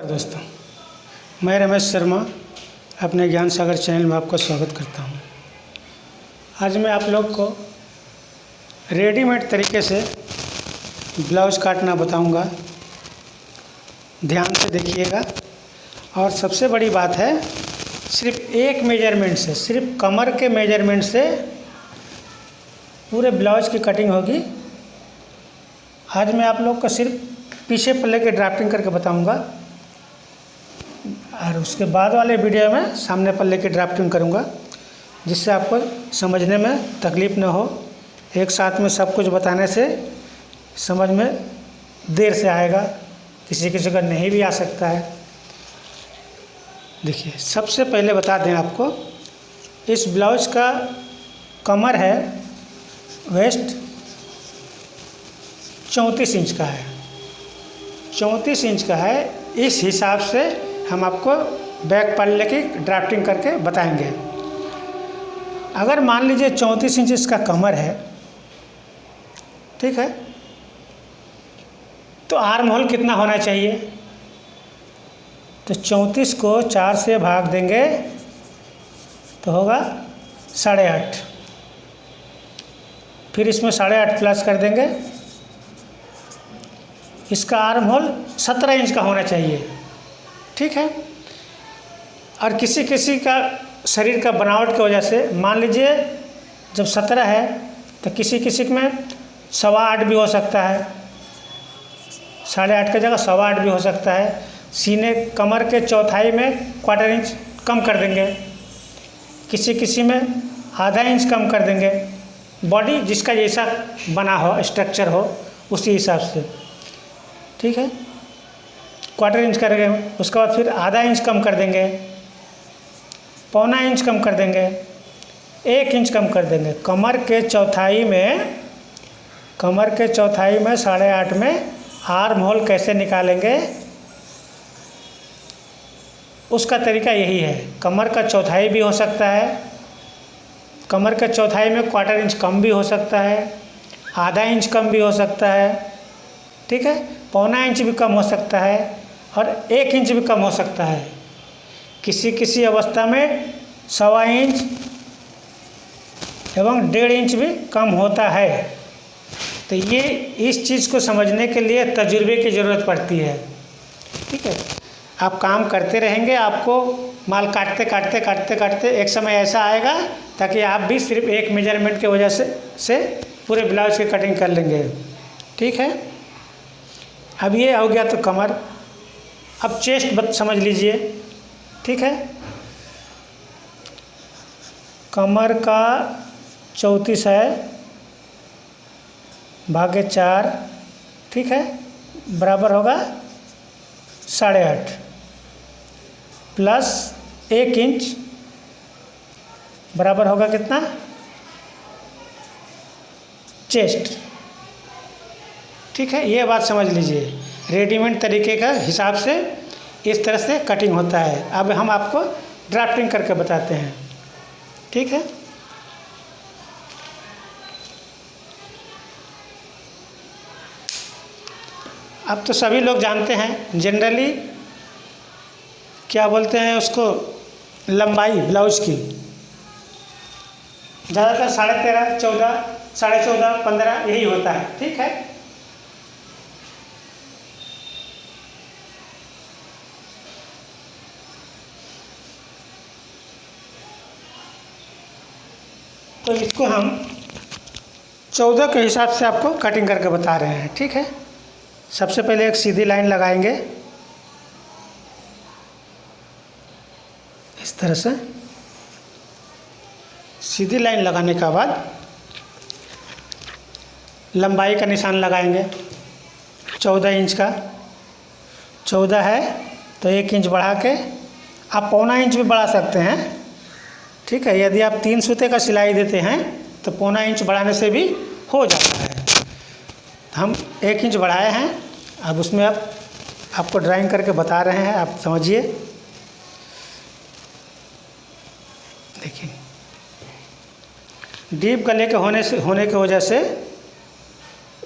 दोस्तों, मैं रमेश शर्मा अपने ज्ञान सागर चैनल में आपका स्वागत करता हूं। आज मैं आप लोग को रेडीमेड तरीके से ब्लाउज काटना बताऊंगा। ध्यान से देखिएगा। और सबसे बड़ी बात है, सिर्फ एक मेजरमेंट से, सिर्फ कमर के मेजरमेंट से पूरे ब्लाउज की कटिंग होगी। आज मैं आप लोग को सिर्फ पीछे पल्ले की ड्राफ्टिंग करके बताऊंगा और उसके बाद वाले वीडियो में सामने पल्ले की ड्राफ्टिंग करूंगा, जिससे आपको समझने में तकलीफ़ न हो। एक साथ में सब कुछ बताने से समझ में देर से आएगा, किसी किसी का नहीं भी आ सकता है। देखिए, सबसे पहले बता दें आपको, इस ब्लाउज का कमर है वेस्ट 34 इंच का है। 34 इंच का है। इस हिसाब से हम आपको बैक पल्ले की ड्राफ्टिंग करके बताएंगे। अगर मान लीजिए 34 इंच इसका कमर है, ठीक है, तो आर्म होल कितना होना चाहिए? तो 34 को 4 से भाग देंगे तो होगा 8.5। फिर इसमें 8.5 प्लस कर देंगे। इसका आर्म होल 17 इंच का होना चाहिए, ठीक है। और किसी किसी का शरीर का बनावट की वजह से मान लीजिए जब 17 है तो किसी किसी में 8.25 भी हो सकता है, 8.5 की जगह 8.25 भी हो सकता है। सीने कमर के चौथाई में 1/4 इंच कम कर देंगे, किसी किसी में आधा इंच कम कर देंगे। बॉडी जिसका जैसा बना हो, स्ट्रक्चर हो, उसी हिसाब से, ठीक है। 1/4 इंच करेंगे, उसके बाद फिर आधा इंच कम कर देंगे, 1/4 इंच कम कर देंगे, 1 इंच कम कर देंगे। कमर के चौथाई में 8.5 में आर्म होल कैसे निकालेंगे, उसका तरीका यही है। कमर का चौथाई भी हो सकता है, कमर के चौथाई में 1/4 इंच कम भी हो सकता है, आधा इंच कम भी हो सकता है, ठीक है। 1/4 इंच भी कम हो सकता है और 1 इंच भी कम हो सकता है। किसी किसी अवस्था में 1.25 इंच एवं 1.5 इंच भी कम होता है। तो ये इस चीज़ को समझने के लिए तजुर्बे की ज़रूरत पड़ती है, ठीक है। आप काम करते रहेंगे, आपको माल काटते काटते काटते काटते एक समय ऐसा आएगा ताकि आप भी सिर्फ एक मेजरमेंट की वजह से पूरे ब्लाउज की कटिंग कर लेंगे, ठीक है। अब ये हो गया तो कमर। अब चेस्ट समझ लीजिए, ठीक है। कमर का 34 है भागे 4, ठीक है, बराबर होगा 8.5 प्लस 1 इंच बराबर होगा कितना? चेस्ट, ठीक है। ये बात समझ लीजिए। रेडीमेड तरीके का हिसाब से इस तरह से कटिंग होता है। अब हम आपको ड्राफ्टिंग करके बताते हैं, ठीक है। अब तो सभी लोग जानते हैं, जनरली क्या बोलते हैं उसको, लंबाई ब्लाउज की ज़्यादातर 13.5, 14, 14.5, 15 यही होता है, ठीक है। तो इसको हम 14 के हिसाब से आपको कटिंग करके बता रहे हैं, ठीक है। सबसे पहले एक सीधी लाइन लगाएंगे इस तरह से। सीधी लाइन लगाने के बाद लंबाई का निशान लगाएंगे 14 इंच का। 14 है तो 1 इंच बढ़ा के आप 1/4 इंच भी बढ़ा सकते हैं, ठीक है। यदि आप 3 सूते का सिलाई देते हैं तो 1/4 इंच बढ़ाने से भी हो जाता है। हम 1 इंच बढ़ाए हैं। अब उसमें आपको ड्राइंग करके बता रहे हैं, आप समझिए। देखिए, डीप गले के होने की वजह से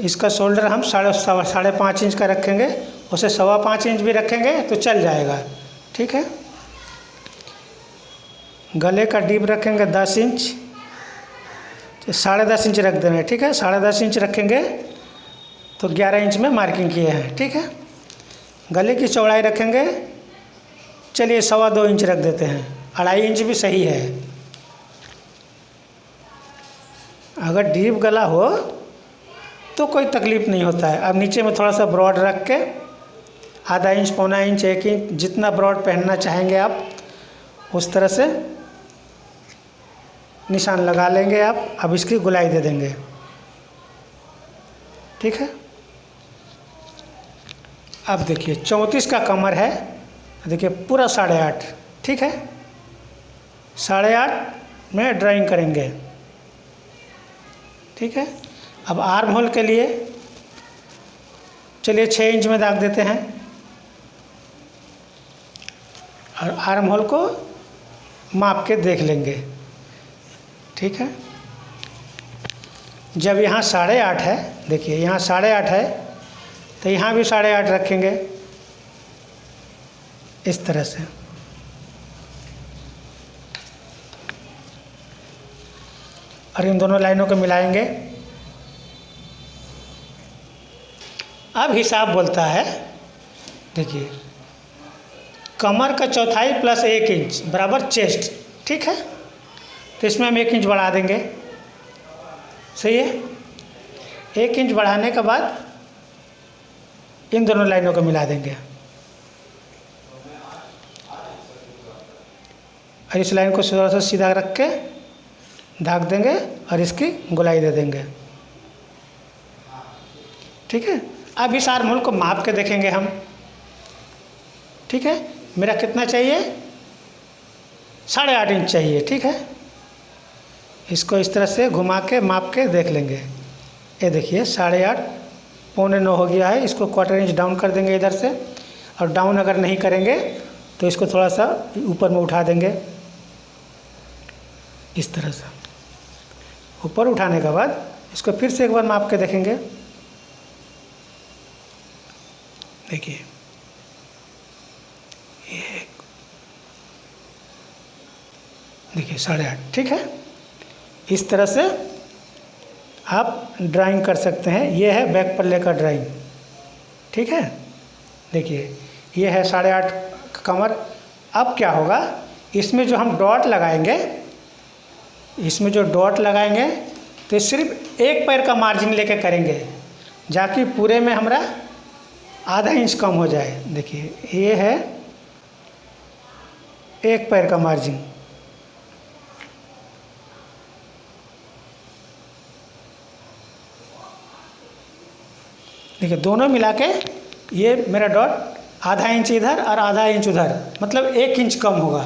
इसका शोल्डर हम 5.5 इंच का रखेंगे उसे 5.25 इंच भी रखेंगे तो चल जाएगा, ठीक है। गले का डीप रखेंगे 10 इंच, 10.5 इंच रख देना, ठीक है। 10.5 इंच रखेंगे तो 11 इंच में मार्किंग किए हैं, ठीक है। गले की चौड़ाई रखेंगे, चलिए 2.25 इंच रख देते हैं, 2.5 इंच भी सही है। अगर डीप गला हो तो कोई तकलीफ़ नहीं होता है। अब नीचे में थोड़ा सा ब्रॉड रख के आधा इंच, 1.25 इंच, 1 इंच, जितना ब्रॉड पहनना चाहेंगे आप उस तरह से निशान लगा लेंगे आप। अब इसकी गुलाई दे देंगे, ठीक है। अब देखिए 34 का कमर है, देखिए पूरा 8.5, ठीक है। 8.5 में ड्राइंग करेंगे, ठीक है। अब आर्म होल के लिए चलिए 6 इंच में दाग देते हैं और आर्म होल को माप के देख लेंगे, ठीक है। जब यहाँ 8.5 है, देखिए यहाँ 8.5 है तो यहाँ भी 8.5 रखेंगे इस तरह से। और इन दोनों लाइनों को मिलाएंगे। अब हिसाब बोलता है, देखिए कमर का चौथाई प्लस 1 इंच बराबर चेस्ट, ठीक है। तो इसमें हम 1 इंच बढ़ा देंगे, सही है। 1 इंच बढ़ाने के बाद इन दोनों लाइनों को मिला देंगे और इस लाइन को थोड़ा सा सीधा रख के ढाक देंगे और इसकी गोलाई दे देंगे, ठीक है। अब इस आर्म होल को माप के देखेंगे हम, ठीक है। मेरा कितना चाहिए? 8.5 इंच चाहिए, ठीक है। इसको इस तरह से घुमा के माप के देख लेंगे। ये देखिए 8.5 9.25 हो गया है। इसको 1/4 इंच डाउन कर देंगे इधर से, और डाउन अगर नहीं करेंगे तो इसको थोड़ा सा ऊपर में उठा देंगे इस तरह से। ऊपर उठाने के बाद इसको फिर से एक बार माप के देखेंगे। देखिए ये देखिए 8.5, ठीक है। इस तरह से आप ड्राइंग कर सकते हैं। ये है बैक पल्ले का ड्राइंग, ठीक है। देखिए ये है 8.5 कमर। अब क्या होगा, इसमें जो हम डॉट लगाएंगे, इसमें जो डॉट लगाएंगे तो सिर्फ एक पैर का मार्जिन लेके करेंगे, जाकि पूरे में हमारा आधा इंच कम हो जाए। देखिए ये है एक पैर का मार्जिन, देखिए दोनों मिला के ये मेरा डॉट आधा इंच इधर और आधा इंच उधर, मतलब 1 इंच कम होगा।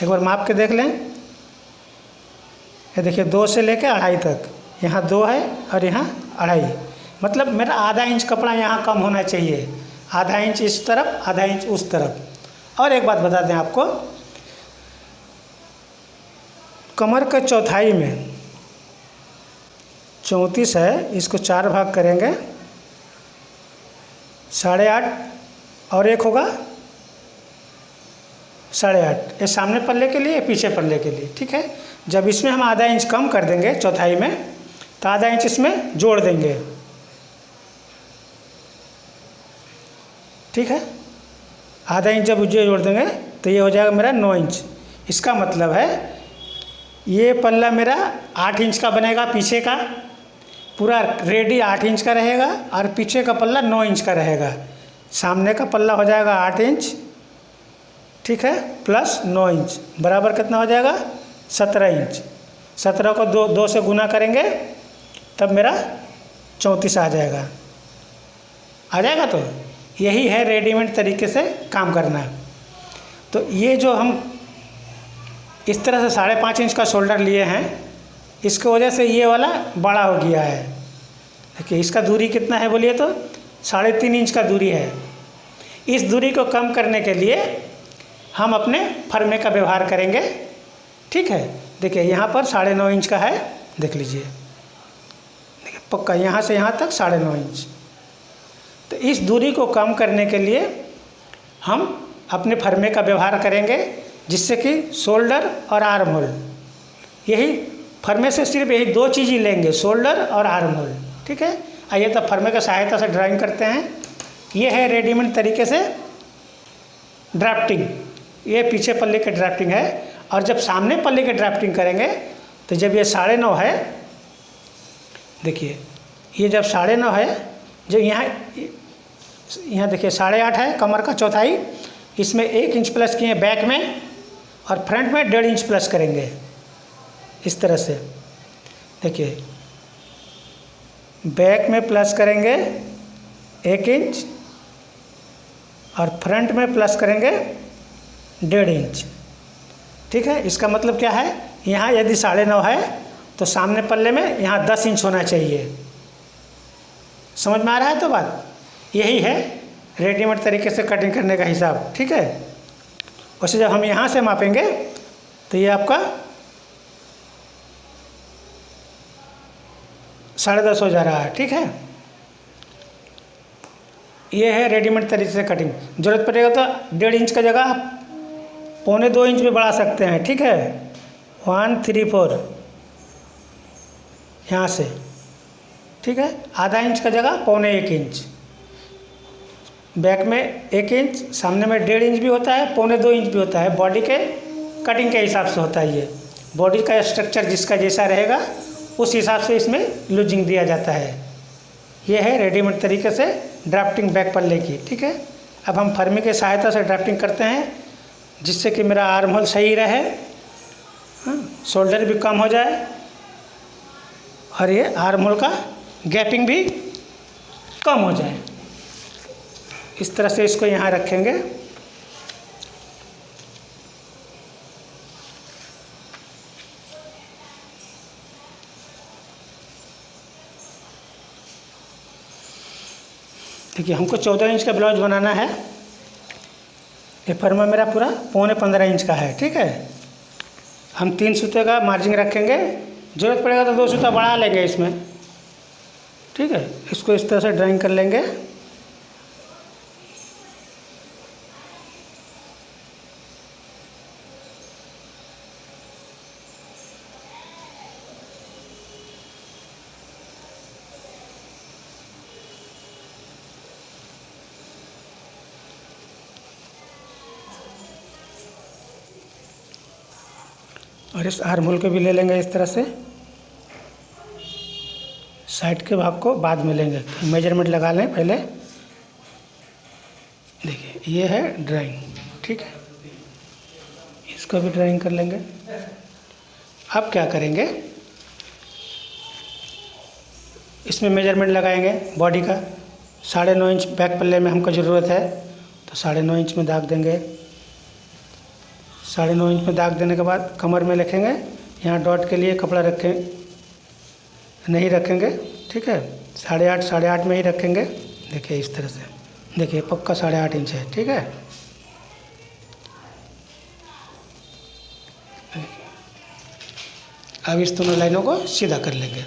एक बार माप के देख लें। ये देखिए 2 से लेकर 2.5 तक, यहाँ 2 है और यहाँ 2.5, मतलब मेरा आधा इंच कपड़ा यहाँ कम होना चाहिए। आधा इंच इस तरफ, आधा इंच उस तरफ। और एक बात बता दें आपको, कमर के चौथाई में 34 है, इसको 4 भाग करेंगे, 8.5 और एक होगा 8.5। ये सामने पल्ले के लिए, पीछे पल्ले के लिए, ठीक है। जब इसमें हम आधा इंच कम कर देंगे चौथाई में, तो आधा इंच इसमें जोड़ देंगे, ठीक है। आधा इंच जब जोड़ देंगे तो ये हो जाएगा मेरा 9 इंच। इसका मतलब है ये पल्ला मेरा 8 इंच का बनेगा, पीछे का पूरा रेडी 8 इंच का रहेगा और पीछे का पल्ला 9 इंच का रहेगा। सामने का पल्ला हो जाएगा 8 इंच, ठीक है, प्लस 9 इंच बराबर कितना हो जाएगा? 17 इंच। 17 को 2 से गुना करेंगे तब मेरा 34 आ जाएगा। आ जाएगा। तो यही है रेडीमेड तरीके से काम करना। तो ये जो हम इस तरह से 5.5 इंच का शोल्डर लिए हैं, इसकी वजह से ये वाला बड़ा हो गया है। देखिए इसका दूरी कितना है बोलिए तो 3.5 इंच का दूरी है। इस दूरी को कम करने के लिए हम अपने फरमे का व्यवहार करेंगे, ठीक है। देखिए यहाँ पर 9.5 इंच का है, देख लीजिए। देखिए पक्का यहाँ से यहाँ तक 9.5 इंच। तो इस दूरी को कम करने के लिए हम अपने फरमे का व्यवहार करेंगे, जिससे कि शोल्डर और आर्म होल, यही फरमे से सिर्फ यही दो चीज़ ही लेंगे, शोल्डर और आर्म होल। ठीक है, आइए तब फरमे की सहायता से ड्राइंग करते हैं। ये है रेडीमेड तरीके से ड्राफ्टिंग, ये पीछे पल्ले की ड्राफ्टिंग है। और जब सामने पल्ले की ड्राफ्टिंग करेंगे तो जब ये 9.5 है, देखिए ये जब 9.5 है, जो यहाँ देखिए 8.5 है कमर का चौथाई, इसमें 1 इंच प्लस किए बैक में और फ्रंट में 1.5 इंच प्लस करेंगे इस तरह से। देखिए बैक में प्लस करेंगे 1 इंच और फ्रंट में प्लस करेंगे 1.5 इंच। ठीक है, इसका मतलब क्या है, यहाँ यदि 9.5 है तो सामने पल्ले में यहाँ 10 इंच होना चाहिए। समझ में आ रहा है तो बात, यही है रेडीमेड तरीके से कटिंग करने का हिसाब। ठीक है, वैसे जब हम यहाँ से मापेंगे तो ये आपका 10.5 हो जा रहा है। ठीक है, ये है रेडीमेड तरीके से कटिंग। ज़रूरत पड़ेगा तो 1.5 इंच का जगह आप 1.25 इंच भी बढ़ा सकते हैं। ठीक है, 1 3 4 यहाँ से। ठीक है, आधा इंच का जगह 1.25 इंच, बैक में 1 इंच, सामने में 1.5 इंच भी होता है, 1.25 इंच भी होता है। बॉडी के कटिंग के हिसाब से होता है, ये बॉडी का स्ट्रक्चर जिसका जैसा रहेगा उस हिसाब से इसमें लूजिंग दिया जाता है। ये है रेडीमेड तरीके से ड्राफ्टिंग बैक पल्ले की। ठीक है, अब हम फरमी की सहायता से ड्राफ्टिंग करते हैं, जिससे कि मेरा आर्म होल सही रहे, शोल्डर भी कम हो जाए और ये आर्म होल का गैपिंग भी कम हो जाए। इस तरह से इसको यहाँ रखेंगे। देखिए हमको 14 इंच का ब्लाउज बनाना है। ये फर्मा मेरा पूरा 15.25 इंच का है। ठीक है, हम 3 सूते का मार्जिन रखेंगे, ज़रूरत पड़ेगा तो 2 सूता बढ़ा लेंगे इसमें। ठीक है, इसको इस तरह से ड्राइंग कर लेंगे। और इस आर्म होल को भी ले लेंगे इस तरह से। साइड के भाग को बाद में लेंगे, मेजरमेंट लगा लें पहले। देखिए ये है ड्राइंग। ठीक है, इसको भी ड्राइंग कर लेंगे। अब क्या करेंगे, इसमें मेजरमेंट लगाएंगे बॉडी का। 9.5 इंच बैक पल्ले में हमको ज़रूरत है, तो 9.5 इंच में दाग देंगे। 9.5 इंच में दाग देने के बाद कमर में लिखेंगे, यहाँ डॉट के लिए कपड़ा नहीं रखेंगे। ठीक है, 8.5 में ही रखेंगे। देखिए इस तरह से, देखिए पक्का 8.5 इंच है। ठीक है, अब इस दोनों लाइनों को सीधा कर लेंगे।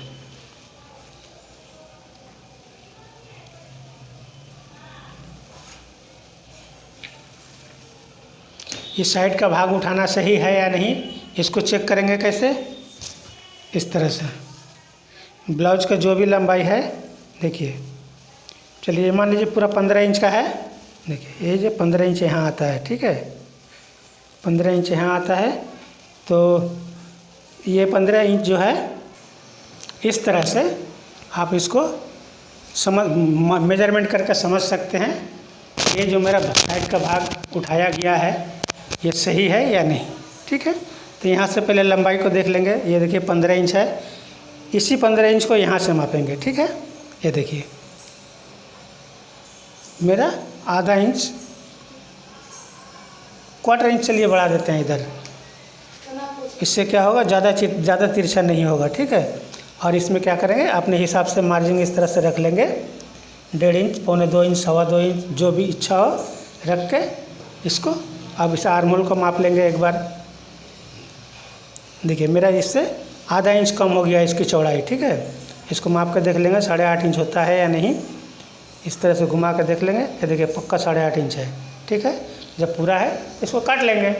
इस साइड का भाग उठाना सही है या नहीं, इसको चेक करेंगे कैसे, इस तरह से। ब्लाउज का जो भी लंबाई है, देखिए चलिए मान लीजिए पूरा 15 इंच का है। देखिए ये जो 15 इंच यहाँ आता है। ठीक है, 15 इंच यहाँ आता है, तो ये 15 इंच जो है इस तरह से आप इसको मेजरमेंट करके समझ सकते हैं। ये जो मेरा साइड का भाग उठाया गया है ये सही है या नहीं। ठीक है, तो यहाँ से पहले लंबाई को देख लेंगे। ये देखिए 15 इंच है, इसी 15 इंच को यहाँ से मापेंगे। ठीक है, ये देखिए मेरा आधा इंच, क्वार्टर इंच चलिए बढ़ा देते हैं इधर, इससे क्या होगा, ज़्यादा तिरछा नहीं होगा। ठीक है, और इसमें क्या करेंगे, अपने हिसाब से मार्जिन इस तरह से रख लेंगे। 1.5 इंच, 1.25 इंच, 2.25 इंच, जो भी इच्छा हो रख के इसको अब इस आर्म होल को माप लेंगे एक बार। देखिए मेरा इससे आधा इंच कम हो गया इसकी चौड़ाई। ठीक है, इसको माप कर देख लेंगे 8.5 इंच होता है या नहीं। इस तरह से घुमा कर देख लेंगे, ये देखिए पक्का 8.5 इंच है। ठीक है, जब पूरा है इसको काट लेंगे।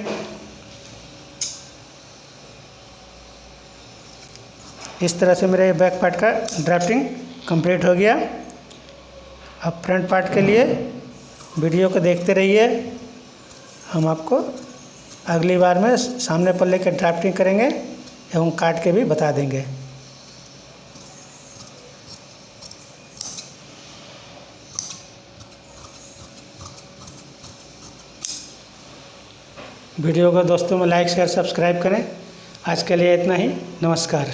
इस तरह से मेरे बैक पार्ट का ड्राफ्टिंग कंप्लीट हो गया। अब फ्रंट पार्ट के लिए वीडियो को देखते रहिए, हम आपको अगली बार में सामने पल्ले के ड्राफ्टिंग करेंगे एवं काट के भी बता देंगे। वीडियो को दोस्तों में लाइक शेयर सब्सक्राइब करें। आज के लिए इतना ही, नमस्कार।